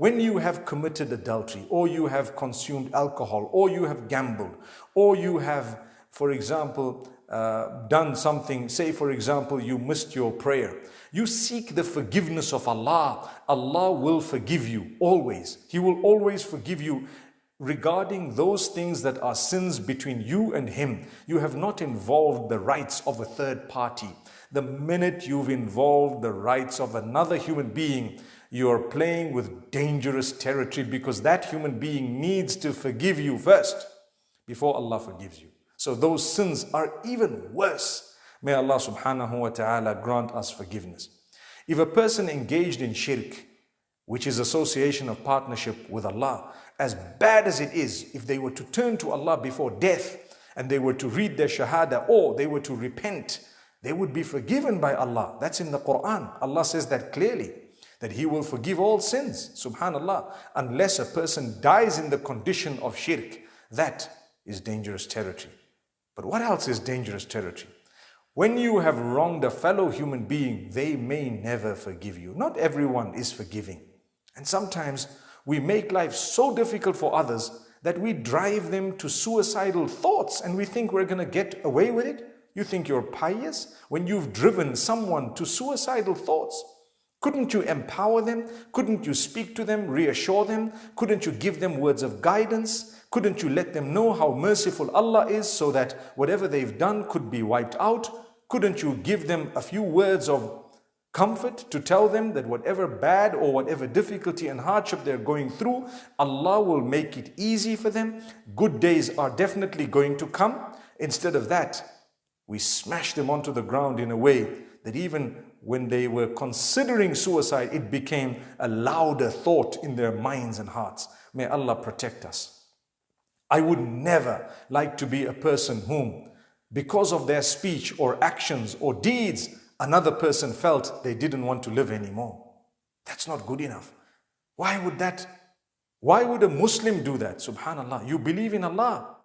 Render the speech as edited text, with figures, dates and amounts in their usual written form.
When you have committed adultery, or you have consumed alcohol, or you have gambled, or you have, for example, done something, say for example, you missed your prayer, you seek the forgiveness of Allah. Allah will forgive you always. He will always forgive you regarding those things that are sins between you and Him. You have not involved the rights of a third party. The minute you've involved the rights of another human being, you're playing with dangerous territory, because that human being needs to forgive you first before Allah forgives you. So those sins are even worse. May Allah subhanahu wa ta'ala grant us forgiveness. If a person engaged in shirk, which is association of partnership with Allah, as bad as it is, if they were to turn to Allah before death and they were to read their shahada, or they were to repent, they would be forgiven by Allah. That's in the Quran. Allah says that clearly, that He will forgive all sins, subhanallah, unless a person dies in the condition of shirk. That is dangerous territory. But what else is dangerous territory? When you have wronged a fellow human being, they may never forgive you. Not everyone is forgiving. And sometimes we make life so difficult for others that we drive them to suicidal thoughts, and we think we're going to get away with it. You think you're pious when you've driven someone to suicidal thoughts? Couldn't you empower them? Couldn't you speak to them, reassure them? Couldn't you give them words of guidance? Couldn't you let them know how merciful Allah is, so that whatever they've done could be wiped out? Couldn't you give them a few words of comfort to tell them that whatever bad or whatever difficulty and hardship they're going through, Allah will make it easy for them? Good days are definitely going to come. Instead of that, we smash them onto the ground in a way that even when they were considering suicide, it became a louder thought in their minds and hearts. May Allah protect us. I would never like to be a person whom, because of their speech or actions or deeds, another person felt they didn't want to live anymore. That's not good enough. Why would a Muslim do that? Subhanallah. You believe in Allah.